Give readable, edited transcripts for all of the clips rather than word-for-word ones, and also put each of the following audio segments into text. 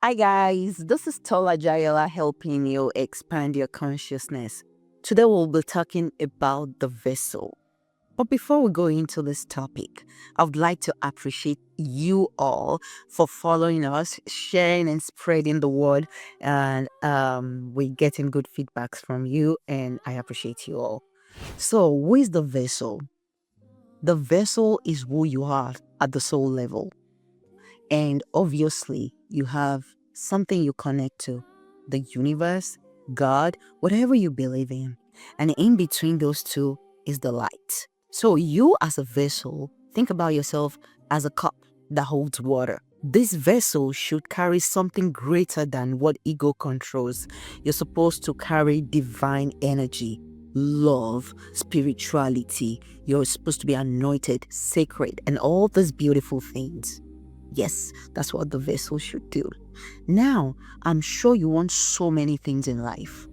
Hi guys, this is Tola helping you expand your consciousness. Today we'll be talking about the vessel. But before we go into this topic, I would like to appreciate you all for following us, sharing and spreading the word, and we're getting good feedbacks from you, and I appreciate you all. So, who is the vessel? The vessel is who you are at the soul level. And obviously, you have something you connect to, the universe, God, whatever you believe in. And in between those two is the light. So, you as a vessel, think about yourself as a cup that holds water. This vessel should carry something greater than what ego controls. You're supposed to carry divine energy, love, spirituality. You're supposed to be anointed, sacred, and all these beautiful things. Yes, that's what the vessel should do. Now, I'm sure you want so many things in life.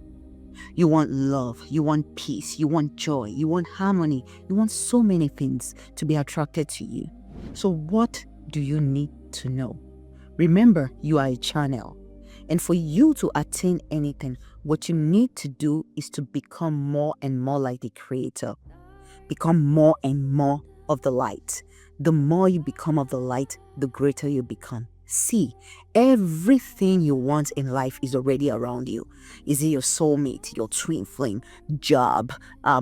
You want love, you want peace, you want joy, you want harmony, you want so many things to be attracted to you. So, what do you need to know? Remember, you are a channel. And for you to attain anything, what you need to do is to become more and more like the Creator. Become more and more of the light. The more you become of the light, the greater you become. See, everything you want in life is already around you. Is it your soulmate, your twin flame, job,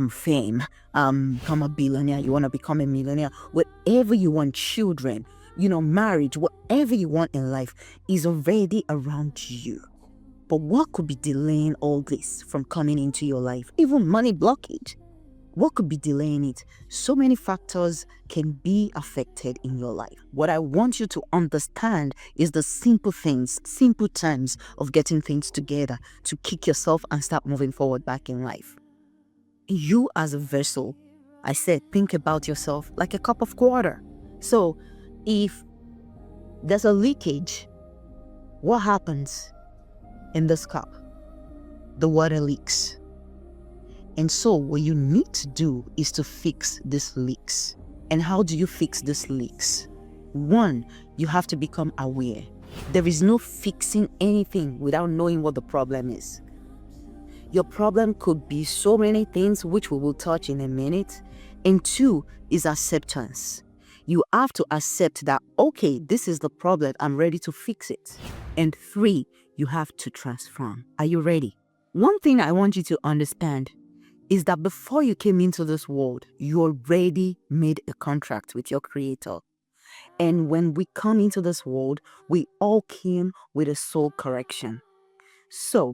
fame, become a billionaire, you want to become a millionaire, whatever you want, children, marriage, whatever you want in life is already around you. But what could be delaying all this from coming into your life? Even money blockage. What could be delaying it? So many factors can be affected in your life. What I want you to understand is the simple things, simple terms of getting things together to kick yourself and start moving forward back in life. You as a vessel, I said, think about yourself like a cup of water. So if there's a leakage, what happens in this cup? The water leaks. And so what you need to do is to fix these leaks. And how do you fix these leaks? One, you have to become aware. There is no fixing anything without knowing what the problem is. Your problem could be so many things, which we will touch in a minute. And two is acceptance. You have to accept that, okay, this is the problem, I'm ready to fix it. And three, you have to transform. Are you ready? One thing I want you to understand is that before you came into this world, you already made a contract with your Creator. And when we come into this world, we all came with a soul correction. So,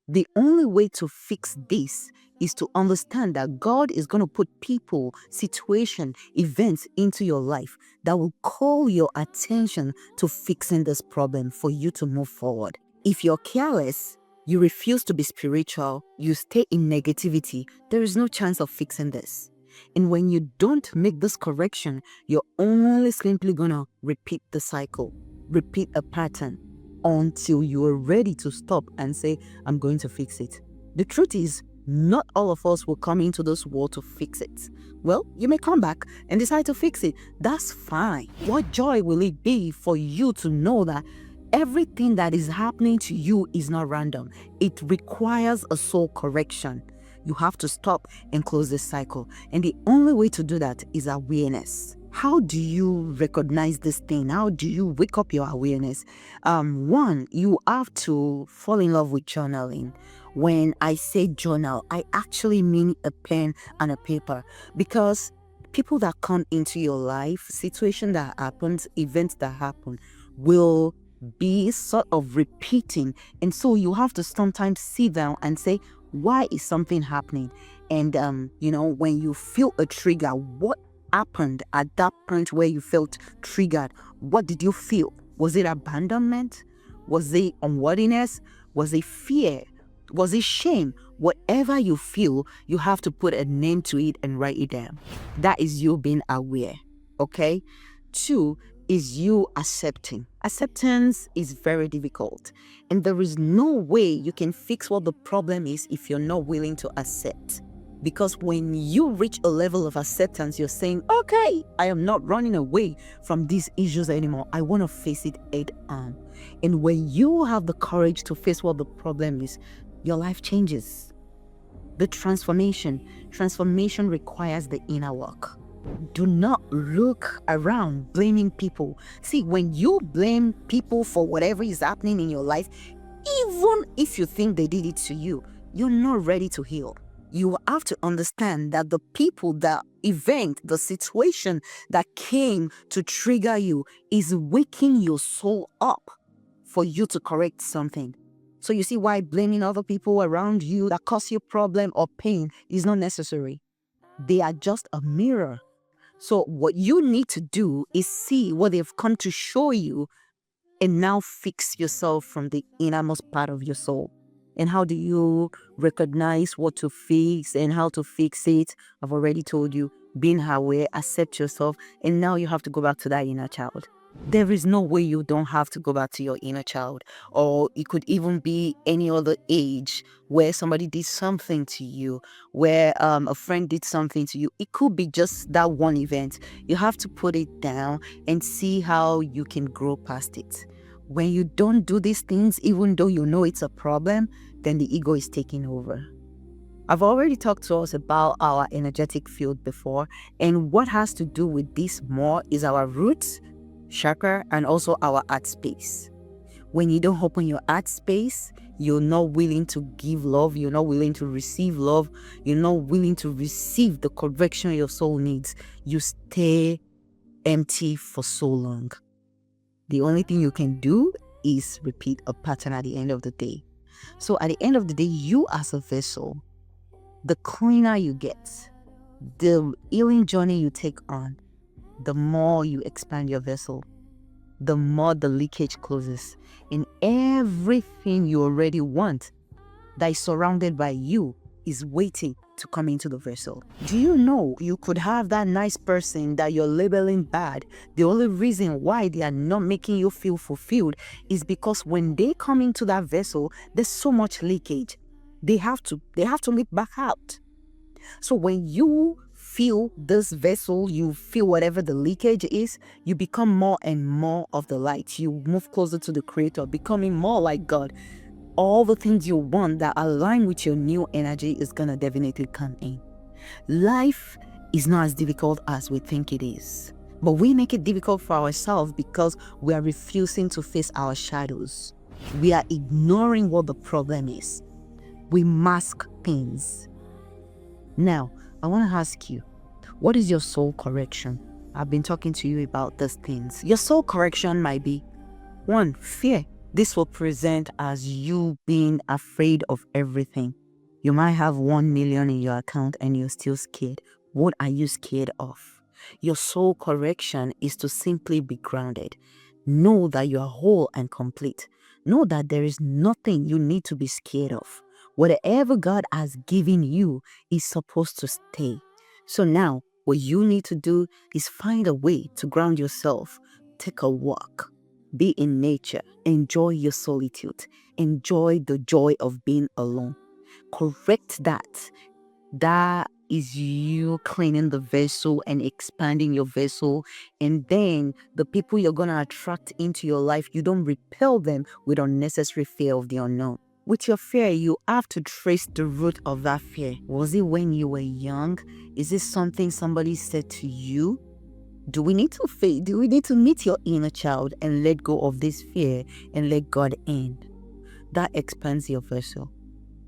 the only way to fix this is to understand that God is going to put people, situation, events into your life that will call your attention to fixing this problem for you to move forward. If you're careless, you refuse to be spiritual, you stay in negativity, there is no chance of fixing this. And when you don't make this correction, you're only simply gonna repeat the cycle, repeat a pattern until you are ready to stop and say, I'm going to fix it. The truth is, not all of us will come into this world to fix it. Well, you may come back and decide to fix it. That's fine. What joy will it be for you to know that everything that is happening to you is not random. It requires a soul correction. You have to stop and close this cycle. And the only way to do that is awareness. How do you recognize this thing? How do you wake up your awareness? One, you have to fall in love with journaling. When I say journal, I actually mean a pen and a paper, because people that come into your life, situation that happens, events that happen will be sort of repeating. And so you have to sometimes sit down and say, why is something happening? And, when you feel a trigger, what happened at that point where you felt triggered? What did you feel? Was it abandonment? Was it unworthiness? Was it fear? Was it shame? Whatever you feel, you have to put a name to it and write it down. That is you being aware, okay? Two is you accepting. Acceptance is very difficult, and there is no way you can fix what the problem is if you're not willing to accept. Because when you reach a level of acceptance, you're saying, okay, I am not running away from these issues anymore. I want to face it head on. And when you have the courage to face what the problem is, your life changes. The transformation requires the inner work. Do not look around blaming people. See, when you blame people for whatever is happening in your life, even if you think they did it to you, you're not ready to heal. You have to understand that the people, the event, the situation that came to trigger you is waking your soul up for you to correct something. So you see why blaming other people around you that cause you problem or pain is not necessary. They are just a mirror. So what you need to do is see what they've come to show you and now fix yourself from the innermost part of your soul. And how do you recognize what to fix and how to fix it? I've already told you, being aware, accept yourself, and now you have to go back to that inner child. There is no way you don't have to go back to your inner child. Or it could even be any other age where somebody did something to you, where a friend did something to you. It could be just that one event. You have to put it down and see how you can grow past it. When you don't do these things, even though you know it's a problem, then the ego is taking over. I've already talked to us about our energetic field before, and what has to do with this more is our roots, chakra, and also our heart space. When you don't open your heart space, you're not willing to give love, you're not willing to receive love, you're not willing to receive the correction your soul needs. You stay empty for so long. The only thing you can do is repeat a pattern at the end of the day. So at the end of the day, you as a vessel, the cleaner you get, the healing journey you take on, the more you expand your vessel, the more the leakage closes. And everything you already want that is surrounded by you is waiting to come into the vessel. Do you know you could have that nice person that you're labeling bad? The only reason why they are not making you feel fulfilled is because when they come into that vessel, there's so much leakage. They have to leak back out. So when you feel this vessel, you feel whatever the leakage is, you become more and more of the light. You move closer to the Creator, becoming more like God. All the things you want that align with your new energy is gonna definitely come in. Life is not as difficult as we think it is, but we make it difficult for ourselves because we are refusing to face our shadows. We are ignoring what the problem is. We mask things. Now, I want to ask you, what is your soul correction? I've been talking to you about these things. Your soul correction might be 1. Fear. This will present as you being afraid of everything. You might have 1 million in your account and you're still scared. What are you scared of? Your soul correction is to simply be grounded. Know that you are whole and complete. Know that there is nothing you need to be scared of. Whatever God has given you is supposed to stay. So now, what you need to do is find a way to ground yourself. Take a walk. Be in nature. Enjoy your solitude. Enjoy the joy of being alone. Correct that. That is you cleaning the vessel and expanding your vessel. And then the people you're going to attract into your life, you don't repel them with unnecessary fear of the unknown. With your fear, you have to trace the root of that fear. Was it when you were young? Is it something somebody said to you? Do we need to meet your inner child and let go of this fear and let God in? That expands your vessel.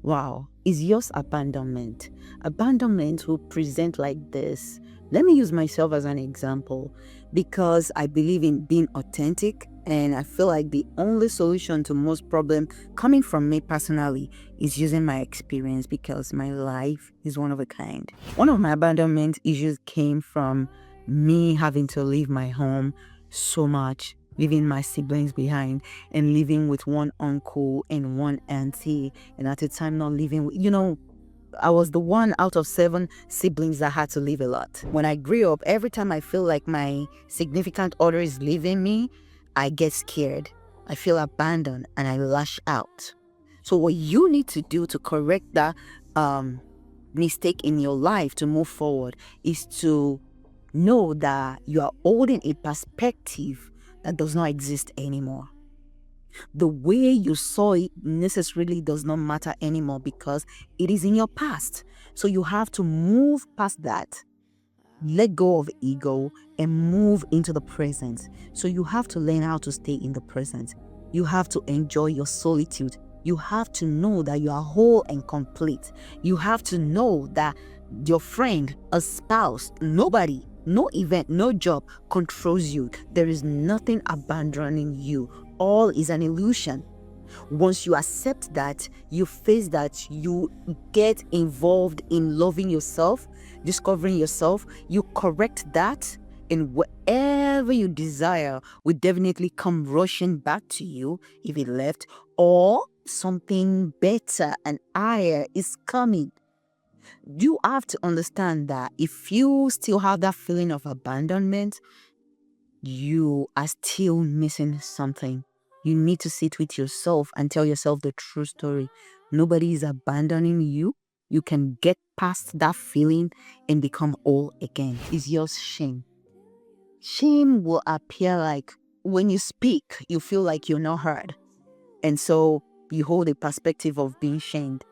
Wow. Is yours abandonment? Abandonment will present like this. Let me use myself as an example because I believe in being authentic, and I feel like the only solution to most problems coming from me personally is using my experience because my life is one of a kind. One of my abandonment issues came from me having to leave my home so much, leaving my siblings behind and living with one uncle and one auntie, and at the time not living with, I was the one out of 7 siblings that had to live a lot. When I grew up, every time I feel like my significant other is leaving me, I get scared. I feel abandoned and I lash out. So what you need to do to correct that mistake in your life to move forward is to know that you are holding a perspective that does not exist anymore. The way you saw it necessarily does not matter anymore because it is in your past. So you have to move past that, let go of ego, and move into the present. So you have to learn how to stay in the present. You have to enjoy your solitude. You have to know that you are whole and complete. You have to know that your friend, a spouse, nobody, no event, no job controls you. There is nothing abandoning you. All is an illusion. Once you accept that, you face that, you get involved in loving yourself, discovering yourself, you correct that, and whatever you desire will definitely come rushing back to you if it left, or something better and higher is coming. You have to understand that if you still have that feeling of abandonment, you are still missing something. You need to sit with yourself and tell yourself the true story. Nobody is abandoning you. You can get past that feeling and become whole again. It's just shame. Shame will appear like when you speak, you feel like you're not heard. And so you hold a perspective of being shamed.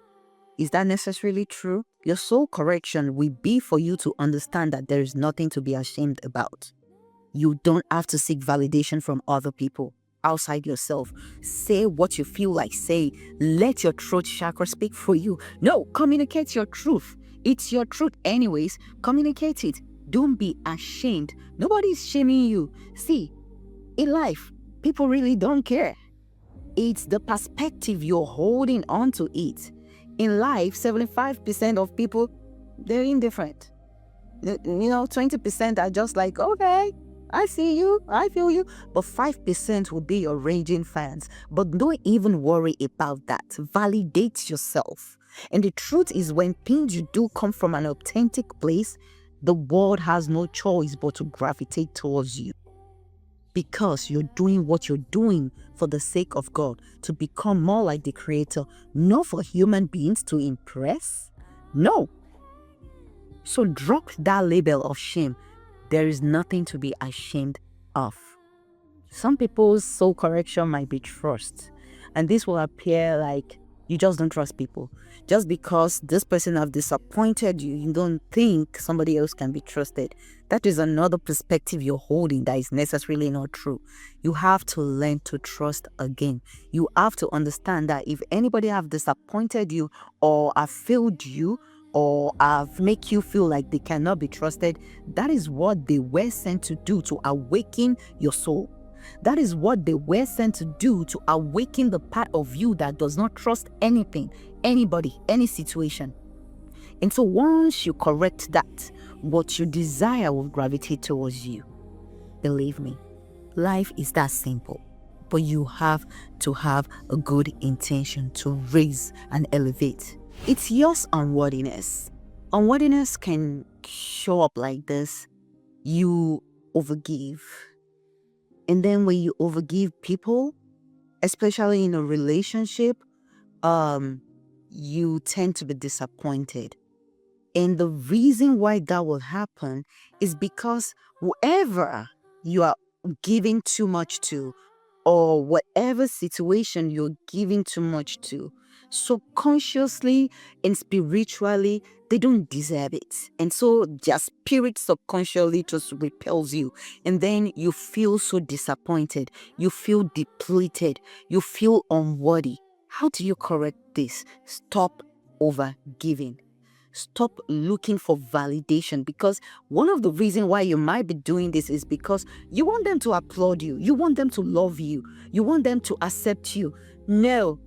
Is that necessarily true? Your soul correction will be for you to understand that there is nothing to be ashamed about. You don't have to seek validation from other people outside yourself. Say what you feel like say. Let your throat chakra speak for you. No, communicate your truth. It's your truth anyways. Communicate it. Don't be ashamed. Nobody's shaming you. See, in life, people really don't care. It's the perspective you're holding on to it. In life, 75% of people, they're indifferent. 20% are just like, okay, I see you, I feel you. But 5% will be your raging fans. But don't even worry about that. Validate yourself. And the truth is, when things you do come from an authentic place, the world has no choice but to gravitate towards you. Because you're doing what you're doing for the sake of God, to become more like the Creator, not for human beings to impress. No. So drop that label of shame. There is nothing to be ashamed of. Some people's soul correction might be trust. And this will appear like you just don't trust people. Just because this person have disappointed you, you don't think somebody else can be trusted. That is another perspective you're holding that is necessarily not true. You have to learn to trust again. You have to understand that if anybody have disappointed you or have failed you, or make you feel like they cannot be trusted, that is what they were sent to do, to awaken your soul. That is what they were sent to do, to awaken the part of you that does not trust anything, anybody, any situation. And so once you correct that, what you desire will gravitate towards you. Believe me, life is that simple. But you have to have a good intention to raise and elevate. It's your unworthiness. Unworthiness can show up like this. You overgive. And then when you overgive people, especially in a relationship, you tend to be disappointed. And the reason why that will happen is because whoever you are giving too much to, or whatever situation you're giving too much to, subconsciously and spiritually, they don't deserve it. And so their spirit subconsciously just repels you. And then you feel so disappointed. You feel depleted. You feel unworthy. How do you correct this? Stop over giving. Stop looking for validation, because one of the reasons why you might be doing this is because you want them to applaud you. You want them to love you. You want them to accept you. No,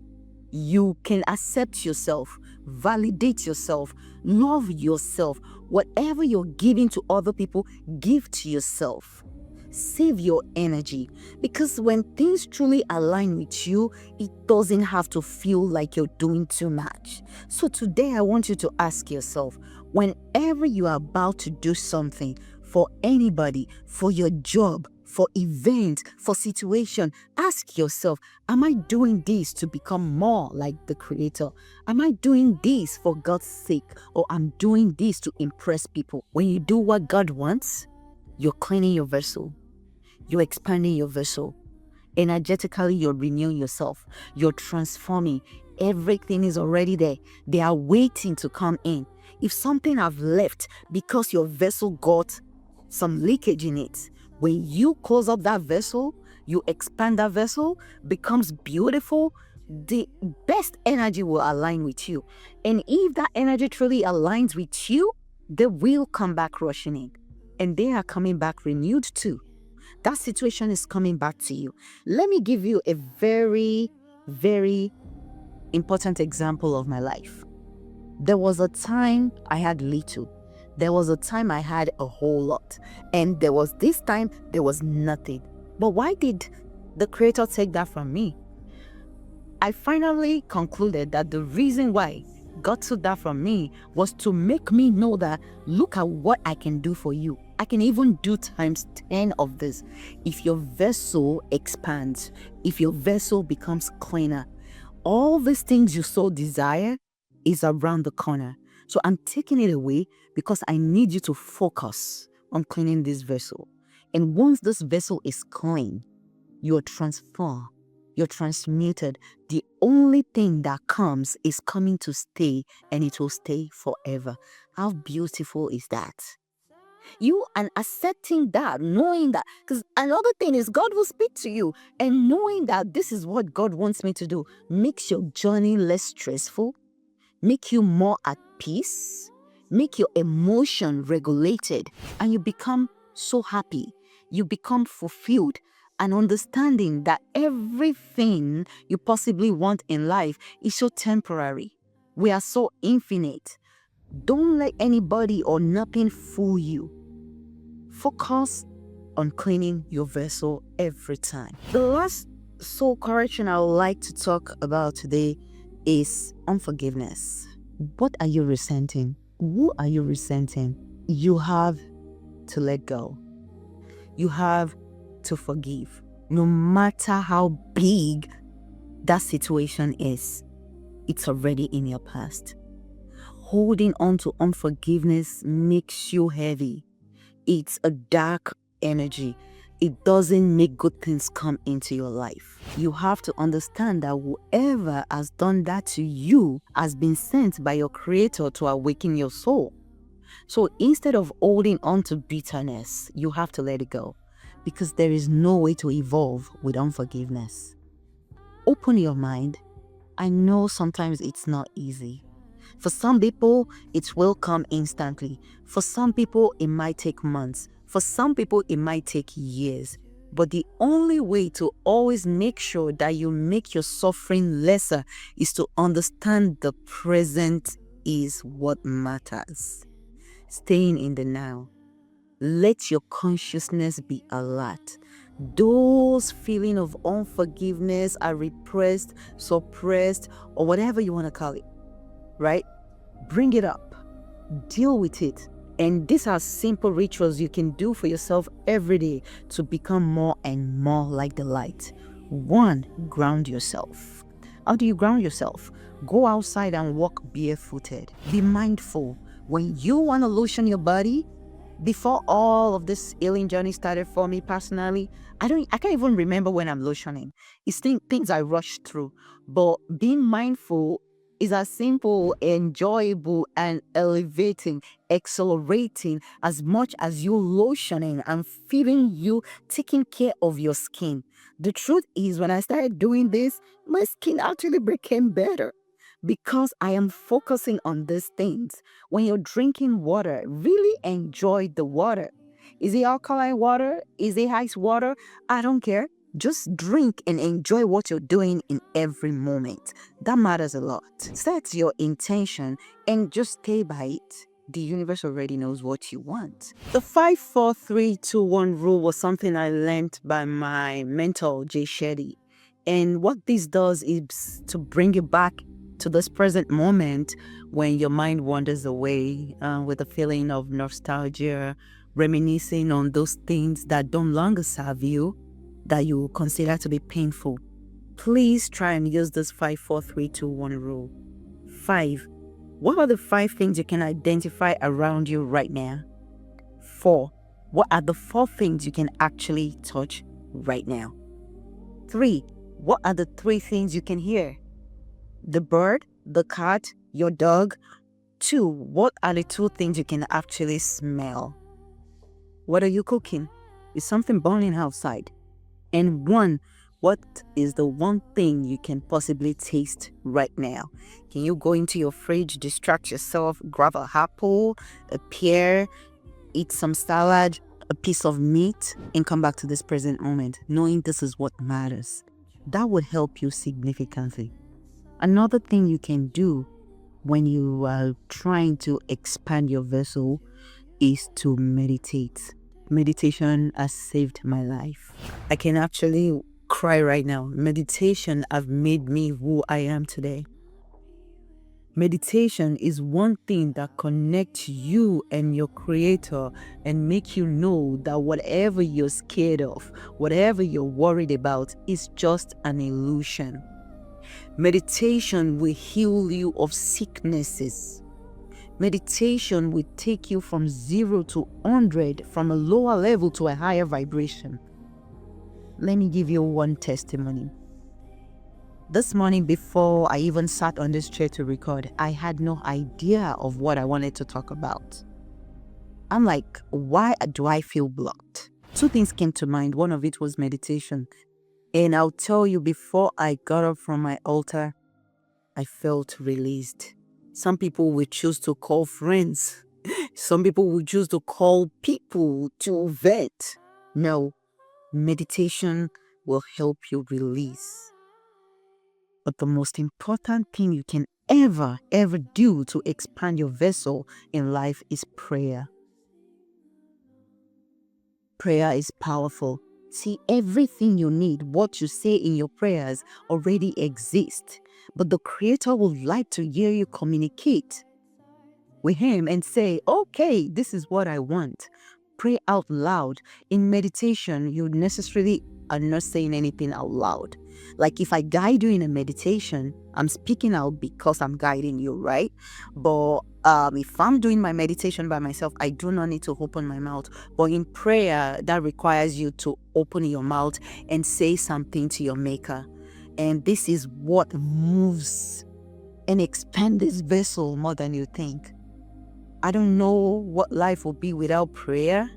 you can accept yourself, validate yourself, love yourself. Whatever you're giving to other people, give to yourself. Save your energy, because when things truly align with you, it doesn't have to feel like you're doing too much. So today I want you to ask yourself, whenever you are about to do something for anybody, for your job, for event, for situation, ask yourself, am I doing this to become more like the Creator? Am I doing this for God's sake, or I'm doing this to impress people? When you do what God wants, you're cleaning your vessel. You're expanding your vessel. Energetically, you're renewing yourself. You're transforming. Everything is already there. They are waiting to come in. If something have left because your vessel got some leakage in it, when you close up that vessel, you expand that vessel, becomes beautiful, the best energy will align with you. And if that energy truly aligns with you, they will come back rushing in. And they are coming back renewed too. That situation is coming back to you. Let me give you a very, very important example of my life. There was a time I had little. There was a time I had a whole lot. And there was this time there was nothing. But why did the Creator take that from me? I finally concluded that the reason why God took that from me was to make me know that look at what I can do for you. I can even do times 10 of this. If your vessel expands, if your vessel becomes cleaner, all these things you so desire is around the corner. So I'm taking it away because I need you to focus on cleaning this vessel. And once this vessel is clean, you're transformed, you're transmuted. The only thing that comes is coming to stay, and it will stay forever. How beautiful is that? You and accepting that, knowing that, because another thing is God will speak to you, and knowing that this is what God wants me to do makes your journey less stressful, make you more at peace, make your emotion regulated, and you become so happy. You become fulfilled and understanding that everything you possibly want in life is so temporary. We are so infinite. Don't let anybody or nothing fool you. Focus on cleaning your vessel every time. The last soul correction I would like to talk about today is unforgiveness. What are you resenting? Who are you resenting? You have to let go. You have to forgive. No matter how big that situation is, it's already in your past. Holding on to unforgiveness makes you heavy. It's a dark energy. It doesn't make good things come into your life. You have to understand that whoever has done that to you has been sent by your Creator to awaken your soul. So instead of holding on to bitterness, you have to let it go, because there is no way to evolve with unforgiveness. Open your mind. I know sometimes it's not easy. For some people, it will come instantly. For some people, it might take months. For some people, it might take years. But the only way to always make sure that you make your suffering lesser is to understand the present is what matters. Staying in the now. Let your consciousness be alert. Those feelings of unforgiveness are repressed, suppressed, or whatever you want to call it, right? Bring it up. Deal with it. And these are simple rituals you can do for yourself every day to become more and more like the light. 1, ground yourself. How do you ground yourself? Go outside and walk barefooted. Be mindful. When you want to lotion your body, before all of this healing journey started for me personally, I can't even remember when I'm lotioning. It's things I rush through. But being mindful is as simple, enjoyable, and elevating, accelerating as much as you lotioning and feeling you taking care of your skin. The truth is, when I started doing this, my skin actually became better because I am focusing on these things. When you're drinking water, really enjoy the water. Is it alkaline water? Is it ice water? I don't care. Just drink and enjoy what you're doing in every moment. That matters a lot. Set your intention and just stay by it. The universe already knows what you want. The 5-4-3-2-1 rule was something I learned by my mentor, Jay Shetty. And what this does is to bring you back to this present moment when your mind wanders away with a feeling of nostalgia, reminiscing on those things that don't longer serve you, that you consider to be painful. Please try and use this 5-4-3-2-1 rule. 5. What are the 5 things you can identify around you right now? 4. What are the 4 things you can actually touch right now? 3. What are the 3 things you can hear? The bird, the cat, your dog. 2. What are the 2 things you can actually smell? What are you cooking? Is something burning outside? And 1, what is the one thing you can possibly taste right now? Can you go into your fridge, distract yourself, grab an apple, a pear, eat some salad, a piece of meat, and come back to this present moment, knowing this is what matters? That would help you significantly. Another thing you can do when you are trying to expand your vessel is to meditate. Meditation has saved my life. I can actually cry right now. Meditation has made me who I am today. Meditation is one thing that connects you and your creator and make you know that whatever you're scared of, whatever you're worried about is just an illusion. Meditation will heal you of sicknesses. Meditation will take you from 0 to 100, from a lower level to a higher vibration. Let me give you one testimony. This morning, before I even sat on this chair to record, I had no idea of what I wanted to talk about. I'm like, why do I feel blocked? 2 things came to mind. One of it was meditation. And I'll tell you, before I got up from my altar, I felt released. Some people will choose to call friends. Some people will choose to call people to vent. No, meditation will help you release. But the most important thing you can ever do to expand your vessel in life is prayer. Prayer is powerful. See, everything you need, what you say in your prayers already exists. But the Creator would like to hear you communicate with Him and say, okay, this is what I want. Pray out loud. In meditation, you necessarily are not saying anything out loud. Like if I guide you in a meditation, I'm speaking out because I'm guiding you, right? But if I'm doing my meditation by myself, I do not need to open my mouth. But in prayer, that requires you to open your mouth and say something to your Maker. And this is what moves and expands this vessel more than you think. I don't know what life will be without prayer.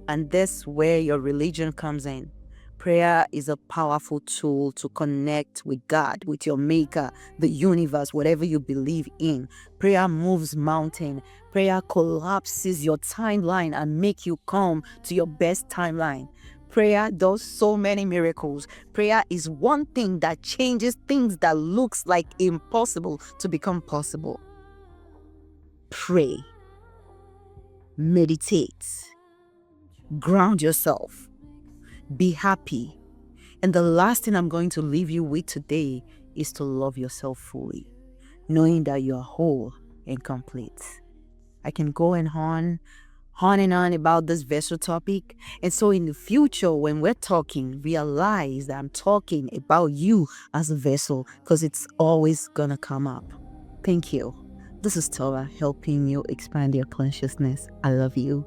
And that's where your religion comes in. Prayer is a powerful tool to connect with God, with your Maker, the universe, whatever you believe in. Prayer moves mountain. Prayer collapses your timeline and make you come to your best timeline. Prayer does so many miracles. Prayer is one thing that changes things that looks like impossible to become possible. Pray. Meditate. Ground yourself. Be happy. And the last thing I'm going to leave you with today is to love yourself fully, knowing that you are whole and complete. I can go on and on about this vessel topic. And so in the future, when we're talking, realize that I'm talking about you as a vessel, because it's always gonna come up. Thank you. This is Tola, helping you expand your consciousness. I love you.